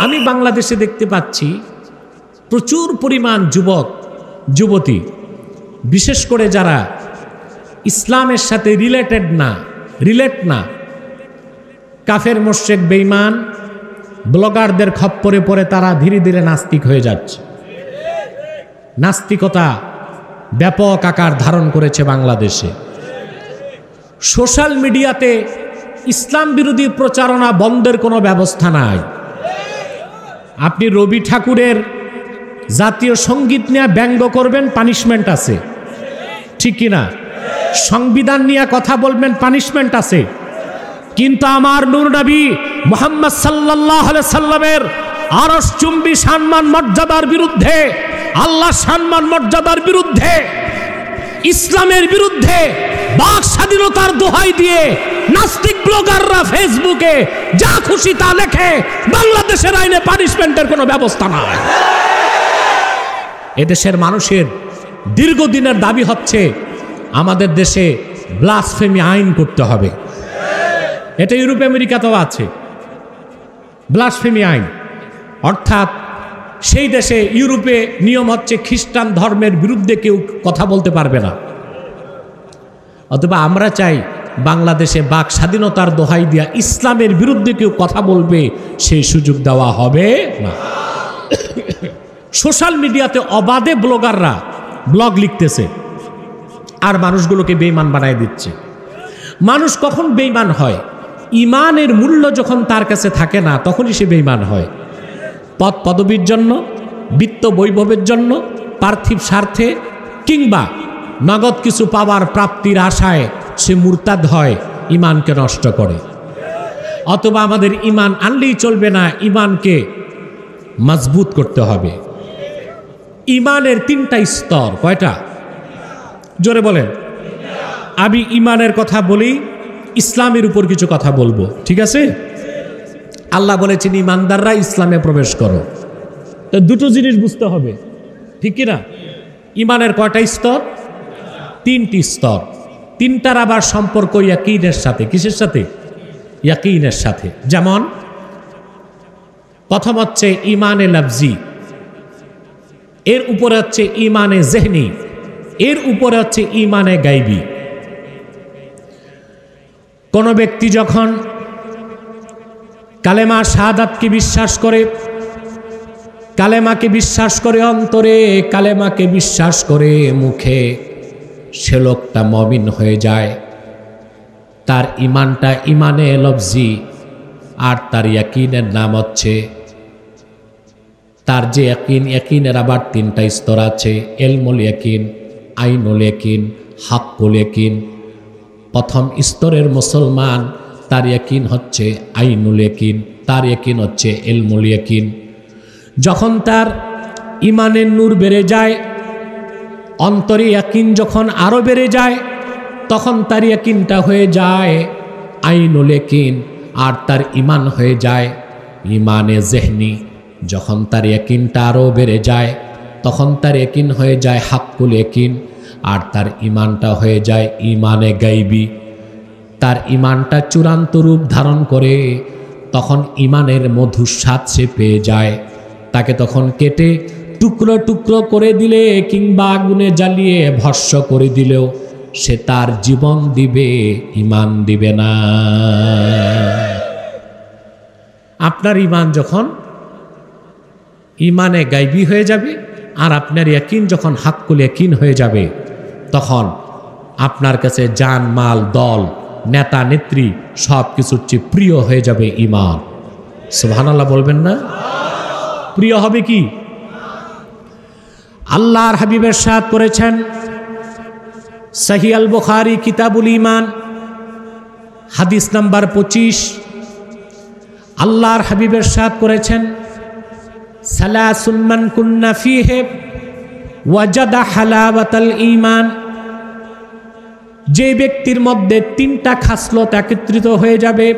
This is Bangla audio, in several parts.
আমি বাংলাদেশে দেখতে পাচ্ছি প্রচুর পরিমাণ যুবক যুবতী, বিশেষ করে যারা ইসলামের সাথে রিলেট না, কাফের মুশরিক বেঈমান ব্লগারদের খপ্পরে পড়ে তারা ধীরে ধীরে নাস্তিক হয়ে যাচ্ছে। নাস্তিকতা ব্যাপক আকার ধারণ করেছে বাংলাদেশে। সোশ্যাল মিডিয়াতে ইসলাম বিরোধী প্রচারণা বন্ধের কোনো ব্যবস্থা নাই। আপনি রবি ঠাকুরের জাতীয় সঙ্গীত নিয়ে ব্যঙ্গ করবেন, পানিশমেন্ট আছে, ঠিক কিনা? সংবিধান নিয়ে কথা বলবেন, পানিশমেন্ট আছে। কিন্তু আমার নূর নবী মুহাম্মদ সাল্লাল্লাহু আলাইহি সাল্লামের আরশ চুম্বী সম্মান মর্যাদার বিরুদ্ধে, আল্লাহ সম্মান মর্যাদার বিরুদ্ধে, ইসলামের বিরুদ্ধে বাক স্বাধীনতার দোহাই দিয়ে নাস্তিক ব্লগাররা ফেসবুকে যা খুশি তা লেখে। বাংলাদেশের আইনে পানিশমেন্টের কোনো ব্যবস্থা নাই। এদেশের মানুষের দীর্ঘদিনের দাবি হচ্ছে আমাদের দেশে ব্লাসফেমি আইন করতে হবে। এটা ইউরোপ আমেরিকাতেও আছে, ব্লাসফেমি আইন। অর্থাৎ সেই দেশে ইউরোপে নিয়ম হচ্ছে খ্রিস্টান ধর্মের বিরুদ্ধে কেউ কথা বলতে পারবে না। অথবা আমরা চাই বাংলাদেশে বাক স্বাধীনতার দোহাই দিয়া ইসলামের বিরুদ্ধে কেউ কথা বলবে সেই সুযোগ দেওয়া হবে না। সোশ্যাল মিডিয়াতে অবাধে ব্লগাররা ব্লগ লিখতেছে আর মানুষগুলোকে বেঈমান বানায় দিচ্ছে। মানুষ কখন বেঈমান হয়? ইমানের মূল্য যখন তার কাছে থাকে না, তখনই সে বেঈমান হয়। পদ পদবীর জন্য, বিত্ত বৈভবের জন্য, পার্থিব স্বার্থে কিংবা নগদ কিছু পাওয়ার প্রাপ্তির আশায় সে মুরতাদ হয়, ইমানকে নষ্ট করে। অথবা আমাদের ইমান আনলেই চলবে না, ইমানকে মজবুত করতে হবে। ইমানের তিনটা স্তর। কয়টা? জোরে বলেন। আমি ইমানের কথা বলি, ইসলামের উপর কিছু কথা বলবো, ঠিক আছে? আল্লাহ বলেছেন ইমানদাররা ইসলামে প্রবেশ করো। তো দুটো জিনিস বুঝতে হবে, ঠিক কিনা? ইমানের কয়টা স্তর? তিনটি স্তর। তিনটার আবার সম্পর্ক ইয়াকিনের সাথে। কিসের সাথে? ইয়াকিনের সাথে। যেমন প্রথম হচ্ছে ইমানে লফজি, এর উপরে হচ্ছে ইমানে জেহনি, এর উপরে হচ্ছে ইমানে গাইবি। কোন ব্যক্তি যখন কালেমা শাহাদাতকে বিশ্বাস করে, কালেমাকে বিশ্বাস করে অন্তরে, কালেমাকে বিশ্বাস করে মুখে, সে লোকটা মুমিন হয়ে যায়। তার ইমানটা ইমানে লফজি। আর তার ইয়াকিনের নাম হচ্ছে, তার যে ইয়াকিন, ইয়াকিনের আবার তিনটা স্তর আছে। ইলমুল ইয়াকিন, আইনুল ইয়াকিন, হাক্কুল ইয়াকিন। প্রথম স্তরের মুসলমান, তার ইয়াকিন হচ্ছে আইনুল ইয়াকিন, তার ইয়াকিন হচ্ছে ইলমুল ইয়াকিন। যখন তার ইমানের নূর বেড়ে যায়, অন্তরে ইয়াকিন যখন আরো বেড়ে যায়, তখন তার ইয়াকিনটা হয়ে যায় আইনুল ইয়াকিন, আর তার ইমান হয়ে যায় ইমানে জেহনি। যখন তার ইয়াকিনটা আরো বেড়ে যায়, তখন তার ইয়াকিন হয়ে যায় হাক্কুল ইয়াকিন, আর তার ইমানটা হয়ে যায় ইমানে গাইবি। তার ইমানটা চূড়ান্ত রূপ ধারণ করে, তখন ইমানের মধুর স্বাদ সে পেয়ে যায়। তাকে তখন কেটে টুকরো টুকরো করে দিলে কিংবা আগুনে জ্বালিয়ে ভস্ম করে দিলেও সে তার জীবন দিবে, ইমান দিবে না। আপনার ইমান যখন ইমানে গাইবি হয়ে যাবে, আর আপনার ইয়াকিন যখন হাক্কুল ইয়াকিন হয়ে যাবে, তখন আপনার কাছে জান, মাল, দল, নেতা, নেত্রী সব কিছুর চেয়ে প্রিয় হয়ে যাবে ইমান। সুবহানাল্লাহ বলবেন না? প্রিয় হবে কি? আল্লাহর হাবিবের সাথ করেছেন সহিহ আল বুখারী কিতাবুল ঈমান হাদিস নাম্বার 25। আল্লাহর হাবিবের সাথ করেছেন সালাসুন মান কুন্না ফীহি ওয়াজাদা হালাওয়াতাল ঈমান। যে ব্যক্তির মধ্যে তিনটা খাসলত একত্রিত হয়ে যাবে,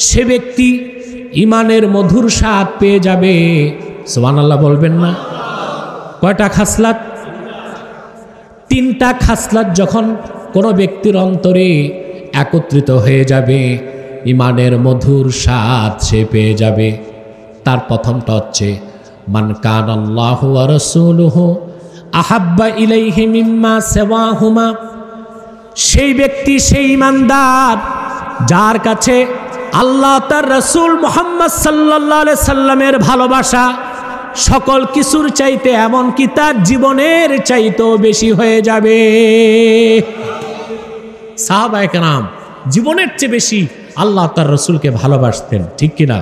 সে ব্যক্তি ইমানের মধুর স্বাদ পেয়ে যাবে। সুবহানাল্লাহ বলবেন না? কয়টা খাসলাত? তিনটা খাসলাত যখন কোনো ব্যক্তির অন্তরে একত্রিত হয়ে যাবে, ইমানের মধুর স্বাদ সে পেয়ে যাবে। তার প্রথমটা হচ্ছে মান কানাল্লাহু ওয়া রাসূলুহু আহাব্বা ইলাইহি মিম্মা সিওয়াহুমা, সেই ব্যক্তি, সেই ঈমানদার যার কাছে আল্লাহ তার রাসূল মুহাম্মদ সাল্লাল্লাহু আলাইহি সাল্লামের ভালোবাসা সকল কিছুর চাইতে, এমনকি তার জীবনের চাইতেও বেশি হয়ে যাবে। সাহাবায়ে কেরাম জীবনের চেয়ে বেশি আল্লাহ তার রাসূলকে ভালোবাসতেন, ঠিক কিনা?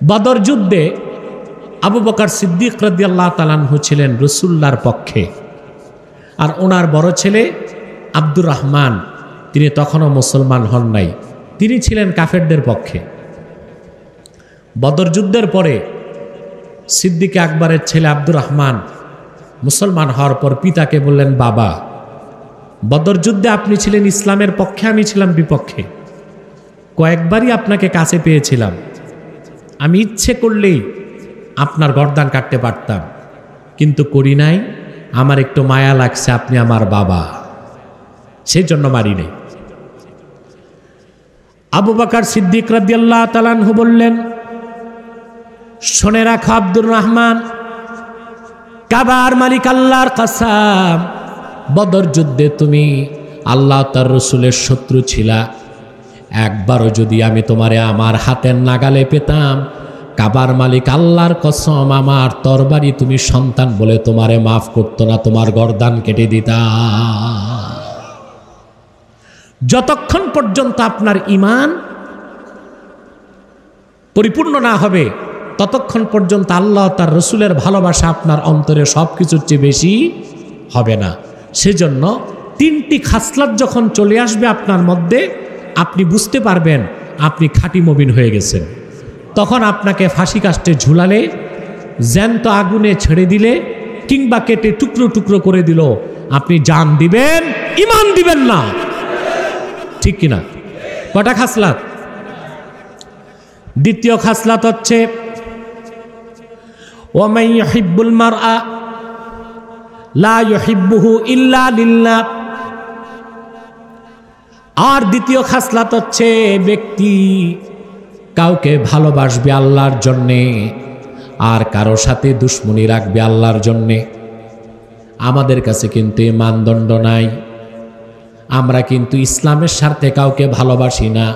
বদর যুদ্ধে আবু বকর সিদ্দিক রাদিয়াল্লাহু তাআলা আনহু ছিলেন রাসূলুল্লাহর পক্ষে, আর ওনার বড় ছেলে আব্দুর রহমান, তিনি তখনও মুসলমান হন নাই, তিনি ছিলেন কাফেরদের পক্ষে। বদর যুদ্ধের পরে সিদ্দিক আকবরের ছেলে আব্দুর রহমান মুসলমান হওয়ার পর পিতাকে বললেন, বাবা, বদর যুদ্ধে আপনি ছিলেন ইসলামের পক্ষে, আমি ছিলাম বিপক্ষে, কয়েকবারই আপনাকে কাছে পেয়েছিলাম, আমি ইচ্ছে করলেই আপনার গর্দান কাটতে পারতাম, কিন্তু করি নাই, আমার একটু মায়া লাগছে, আপনি আমার বাবা, সেই জন্য মারি নাই। আবু বকর সিদ্দিক রাদিয়াল্লাহু তাআলা আনহু বললেন, শুনে রাখো আব্দুর রহমান, কাবার মালিক আল্লাহর কসম, বদর যুদ্ধে তুমি আল্লাহ তার রাসূলের শত্রু ছিলা, একবারও যদি আমি তোমারে আমার হাতের নাগালে পেতাম, কাবার মালিক আল্লাহর কসম, আমার তরবারি তুমি সন্তান বলে তোমারে মাফ করতো না, তোমার গর্দান কেটে দিতা। যতক্ষণ পর্যন্ত আপনার ঈমান পরিপূর্ণ না হবে, ততক্ষণ পর্যন্ত আল্লাহ তার রাসূলের ভালোবাসা আপনার অন্তরে সব কিছুর চেয়ে বেশি হবে না। সেজন্য তিনটি খাসলাত যখন চলে আসবে আপনার মধ্যে, আপনি বুঝতে পারবেন আপনি খাঁটি মুমিন হয়ে গেছেন। তখন আপনাকে ফাঁসি কাস্টে ঝুলালে, জ্যান্ত আগুনে ছেড়ে দিলে, কিংবা কেটে টুকরো টুকরো করে দিল, আপনি জান দিবেন, ঈমান দিবেন না, ঠিক কিনা? কটা খাসলাত? দ্বিতীয় খাসলাত হচ্ছে ওয়ামান ইউহিব্বুল মারআ লা ইউহিব্বুহু ইল্লা লিল্লাহ। আর দ্বিতীয় খাসলাত হচ্ছে ব্যক্তি কাউকে ভালোবাসবে আল্লাহর জন্যে, আর কারো সাথে দুশ্মনী রাখবে আল্লাহর জন্যে। আমাদের কাছে কিন্তু এই মানদণ্ড নাই। আমরা কিন্তু ইসলামের স্বার্থে কাউকে ভালোবাসি না,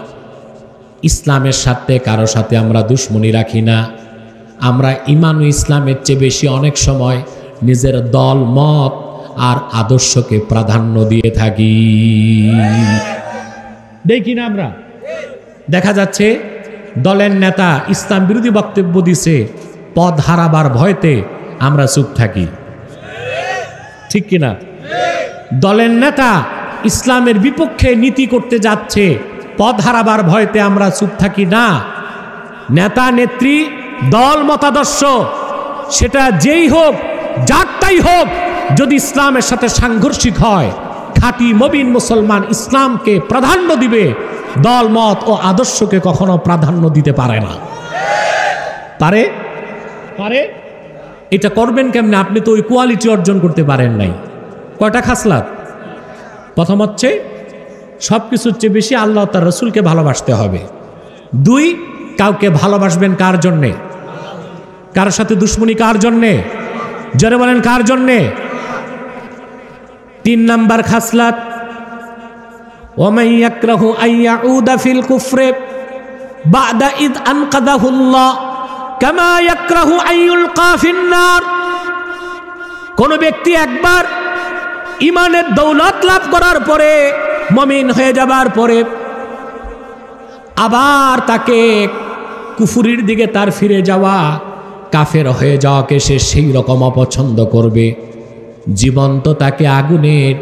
ইসলামের স্বার্থে কারো সাথে আমরা দুশ্মনী রাখি না। আমরা ঈমান ও ইসলামের চেয়ে বেশি অনেক সময় নিজের দল মত আর আদর্শকে প্রাধান্য দিয়ে থাকি, দেখি না? আমরা দেখা যাচ্ছে দলের নেতা ইসলাম বিরোধী বক্তব্য দিছে, পদ হারাবার ভয়তে আমরা চুপ থাকি, ঠিক কিনা? দলের নেতা ইসলামের বিপক্ষে নীতি করতে যাচ্ছে, পদ হারাবার ভয়তে আমরা চুপ থাকি না। নেতা নেত্রী দল মতাদর্শ সেটা যেই হোক, যারটাই হোক, যদি ইসলামের সাথে সাংঘর্ষিক হয়, খাঁটি মুমিন মুসলমান ইসলামকে প্রাধান্য দিবে, দল মত ও আদর্শকে কখনো প্রাধান্য দিতে পারে না। পারে? পারে? এটা করবেন কেমনে? আপনি তো ওই কোয়ালিটি অর্জন করতে পারেন নাই। কয়টা খাসলাত? প্রথম হচ্ছে সব কিছুর চেয়ে বেশি আল্লাহ তার রাসূলকে ভালোবাসতে হবে। দুই, কাউকে ভালোবাসবেন কার জন্যে? কার সাথে দুশ্মনী কার জন্যে? জোরে বলেন, কার জন্যে? তিন নাম্বার খাসলাত ওয়ামান ইয়াকরাহু আইয়াউদা ফিল কুফরি বাদা ইদ আনকাদাহুল্লাহ কামা ইয়াকরাহু আইয়ুলকা ফিন্নার। কোন ব্যক্তি একবার ঈমানের দৌলত লাভ করার পরে, মুমিন হয়ে যাবার পরে, আবার তাকে কুফরির দিকে তার ফিরে যাওয়া, কাফের হয়ে যাওয়াকে সে সেই রকম অপছন্দ করবে, জীবন্ত তাকে আগুনের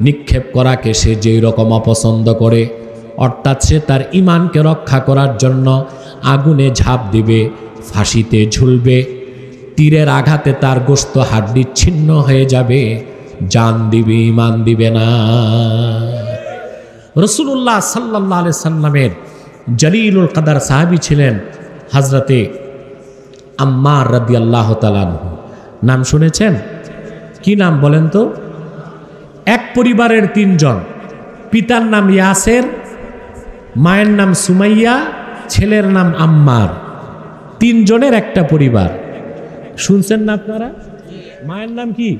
নিক্ষেপ করাকে সে যেই রকম অপছন্দ করে, অর্থাৎ সে তার ঈমানকে রক্ষা করার জন্য আগুনে ঝাঁপ দিবে, ফাঁসিতে ঝুলবে, তীরের আঘাতে তার গোশত হাড্ডি ছিন্ন হয়ে যাবে, জান দিবে, ঈমান দিবে না। রাসূলুল্লাহ সাল্লাল্লাহু আলাইহি সাল্লামের জলিলুল কদর সাহাবী ছিলেন হযরতে আম্মার রাদিয়াল্লাহু তাআলা আনহু। নাম শুনেছেন? কি নাম বলেন তো? এক পরিবারের তিনজন, পিতার নাম ইয়াসের, মায়ের নাম সুমাইয়া, ছেলের নাম আম্মার। 3 জনের একটা পরিবার। শুনছেন না আপনারা? মায়ের নাম কি?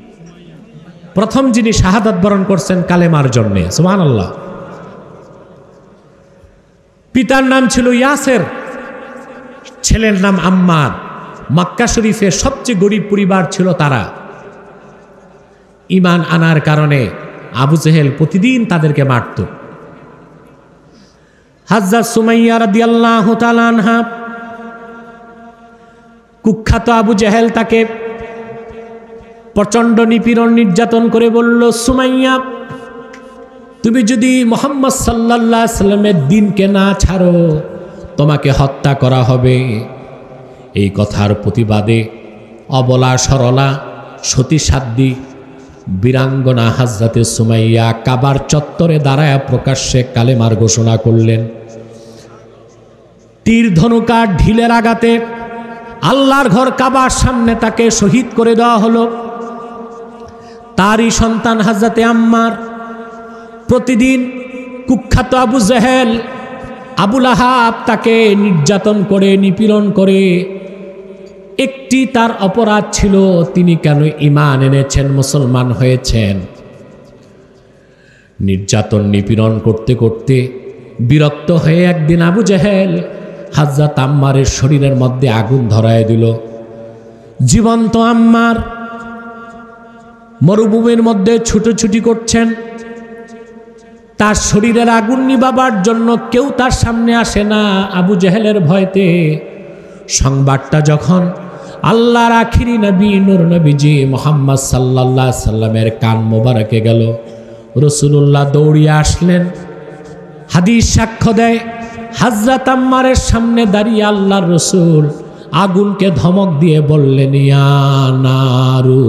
প্রথম যিনি শাহাদাত বরণ করছেন কালেমার জন্যে, সুবহানাল্লাহ। পিতার নাম ছিল ইয়াসের, ছেলের নাম আম্মার। মক্কা শরীফের সবচেয়ে গরিব পরিবার ছিল তারা। ঈমান আনার কারণে আবু জেহেল প্রতিদিন তাদেরকে মারত। হযরত সুমাইয়া রাদিয়াল্লাহু তাআলা আনহা, কুখ্যাত আবু জেহেল তাকে প্রচণ্ড নিপীড়ন নির্যাতন করে বলল, সুমাইয়া, তুমি যদি মুহাম্মদ সাল্লাল্লাহু আলাইহি সাল্লামের দ্বীনকে না ছাড়ো তোমাকে হত্যা করা হবে। এই কথার প্রতিবাদে অবলা সরলা সতীসাধ্বী বীরাঙ্গনা হযরতে সুমাইয়া কাবার চত্বরে দাঁড়ায় প্রকাশ্যে কালেমার ঘোষণা করলেন। তীর ধনুকার ঢিলের আঘাতে আল্লাহর ঘর কাবার সামনে তাকে শহীদ করে দেওয়া হলো। তারই সন্তান হযরতে আম্মার প্রতিদিন কুখ্যাত আবু জেহেল, আবু লাহাব তাকে নির্যাতন করে নিপীড়ন করে। একটি তার অপরাধ ছিল, তিনি কেন ঈমান এনেছেন, মুসলমান হয়েছেন। নির্যাতন নিপীড়ন করতে করতে বিরক্ত হয়ে একদিন আবু জেহেল হযরত আম্মারের শরীরের মধ্যে আগুন ধরায় দিল। জীবন্ত আম্মার মরুভূমির মধ্যে ছুটোছুটি করছেন, তার শরীরের আগুন নিভাবার জন্য কেউ তার সামনে আসে না আবু জেহেলের ভয়তে। সংবাদটা যখন আল্লাহর আখিরি নবী নূর নবীজি মুহাম্মদ সাল্লাল্লাহু আলাইহি সাল্লামের কান মোবারকে গেল, রাসূলুল্লাহ দৌড়িয়ে আসলেন। হাদিস সাক্ষ্য দেয়, হযরত আম্মারের সামনে দাঁড়িয়ে আল্লাহর রাসূল আগুনকে ধমক দিয়ে বললেন, ইয়া নারু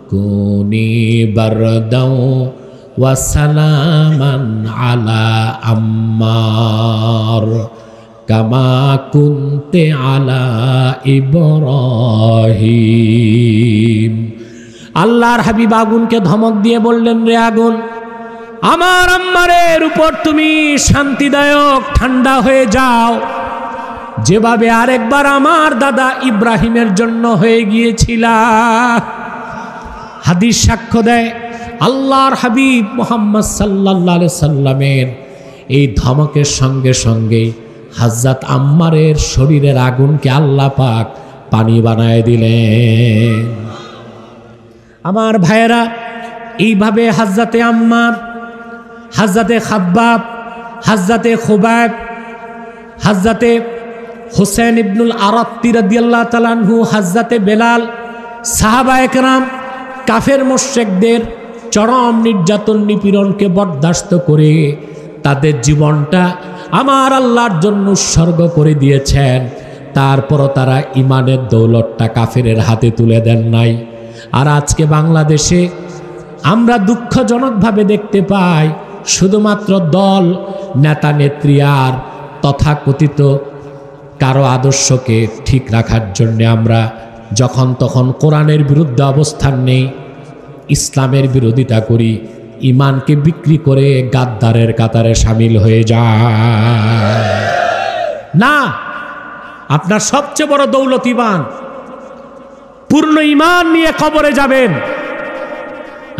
কুনি বারদাও ওয়া সালামান আলা আম্মার কামা কুনতে আলা ইব্রাহিম। আল্লাহর হাবিব আগুনকে ধমক দিয়ে বললেন, রে আগুন, আমার আম্মারের উপর তুমি শান্তিদায়ক ঠান্ডা হয়ে যাও, যেভাবে আরেকবার আমার দাদা ইব্রাহিমের জন্য হয়ে গিয়েছিলা। হাদিস সাক্ষ্য দেয়, আল্লাহর হাবিব মুহাম্মদ সাল্লাল্লাহু আলাইহি সাল্লামের এই ধমকের সঙ্গে সঙ্গে হযরত আম্মারের শরীরের আগুনকে আল্লাহ পাক পানি বানায় দিলেন। আমার ভাইয়েরা, এইভাবে হযরতে আম্মার, হযরতে খাব্বাব, হযরতে খুবাইব, হযরতে হুসাইন ইবনুল আরাত্তি রাদিয়াল্লাহু তাআলা আনহু, হযরতে বেলাল, সাহাবায়ে কেরাম কাফের মুশরিকদের চরম নির্যাতন নিপীড়নকে বরদাস্ত করে তাদের জীবনটা আমার আল্লাহর জন্য উৎসর্গ করে দিয়েছেন। তারপরও তারা ইমানের দৌলতটা কাফেরের হাতে তুলে দেন নাই। আর আজকে বাংলাদেশে আমরা দুঃখজনকভাবে দেখতে পাই, শুধুমাত্র দল, নেতা নেত্রী আর তথাকথিত কারো আদর্শকে ঠিক রাখার জন্যে আমরা যখন তখন কোরআনের বিরুদ্ধে অবস্থান নেই, ইসলামের বিরোধিতা করি, ইমানকে বিক্রি করে গাদ্দারের কাতারে সামিল হয়ে যায়। না, আপনার সবচেয়ে বড় দৌলত ইমান। পূর্ণ ইমান নিয়ে কবরে যাবেন,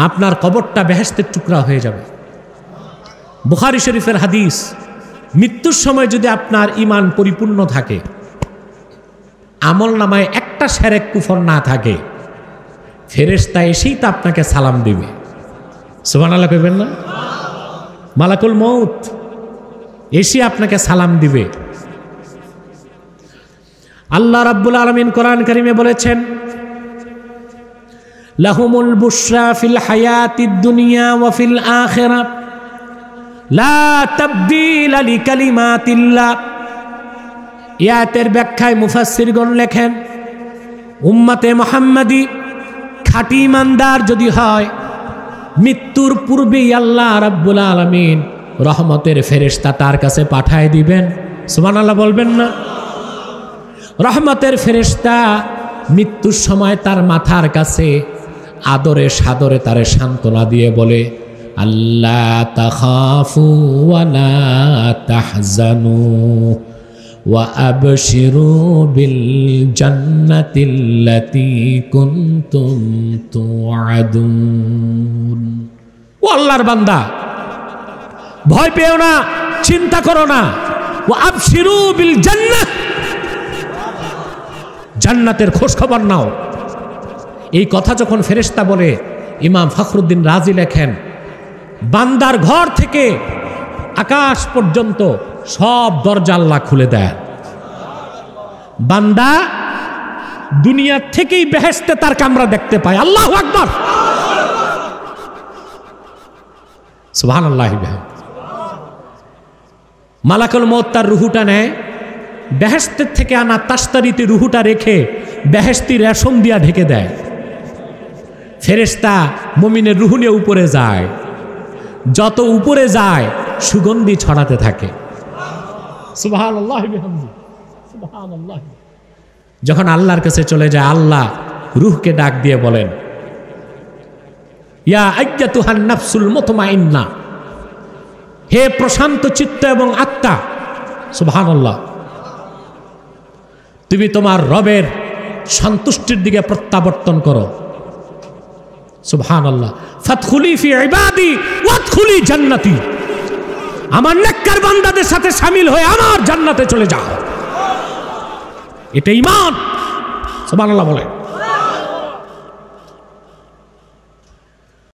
আপনার কবরটা বেহেশতের টুকরা হয়ে যাবে। বুখারী শরীফের হাদিস, মৃত্যুর সময় যদি আপনার ইমান পরিপূর্ণ থাকে, আমল নামায় একটা শিরক কুফর না থাকে, ফেরেশতা এসেই তো আপনাকে সালাম দিবে। সুবহানাল্লাহ কইবেন না? মালাকুল মউত এসে আপনাকে সালাম দিবে। আল্লাহ রাব্বুল আলামিন কোরআন কারীমে বলেছেন, লাহুমুল বুশরা ফিল হায়াতিদ দুনিয়া ওয়া ফিল আখিরাহ লা তাবদীলা লিকালিমাতিল্লাহ। আয়াতের ব্যাখ্যায় মুফাসসিরগণ লেখেন, উম্মতে মুহাম্মাদি খাঁটি ইমানদার যদি হয়, মৃত্যুর পূর্বেই আল্লাহ রাব্বুল আলামিন রহমতের ফেরেশতা তার কাছে পাঠায় দিবেন। সুবহানাল্লাহ বলবেন না? রহমতের ফেরেশতা মৃত্যুর সময় তার মাথার কাছে আদরে সাদরে তারে সান্ত্বনা দিয়ে বলে, আল্লাহ তাখাফু ওয়া লা তাহজানু ওয়া আবশিরু বিল জান্নাতিল্লাতী কুনতুম তুআদুন। ও আল্লাহর বান্দা, ভয় পেও না, চিন্তা করো না। ওয়া আবশিরু বিল জান্নাহ, জান্নাতের খোঁজ খবর নাও। এই কথা যখন ফেরেশতা বলে, ইমাম ফখরুদ্দিন রাজি লেখেন, বান্দার ঘর থেকে আকাশ পর্যন্ত সব দরজা আল্লাহ খুলে দেয়। বান্দা দুনিয়া থেকেই বেহেশতে তার কামরা দেখতে পায়। আল্লাহু আকবার, সুবহানাল্লাহি বিহামদিহি। মালাকুল মউত তার রুহুটা নেয়, বেহেশতের থেকে আনা তাস্তারিতে রুহুটা রেখে বেহেশতি রেশম দিয়া ঢেকে দেয়। ফেরেশতা মুমিনের রুহু নিয়ে উপরে যায়, যত উপরে যায় সুগন্ধি ছড়াতে থাকে। সুবহানাল্লাহি বিহামদিহি, সুবহানাল্লাহ। যখন আল্লাহর কাছে চলে যায়, আল্লাহ রূহকে ডাক দিয়ে বলেন, ইয়া আইয়াতুহান নাফসুল মুতমাইন্না, হে প্রশান্ত চিত্ত এবং আত্মা, সুবহানাল্লাহ, তুমি তোমার রবের সন্তুষ্টির দিকে প্রত্যাবর্তন করো। সুবহানাল্লাহ। ফাদখুলি ফি ইবাদি ওয়াদখুলি জান্নাতি, আমার নেককার বান্দাদের সাথে শামিল হয়ে আমার জান্নাতে চলে যাও। এটা ঈমান। সুবহানাল্লাহ বলে।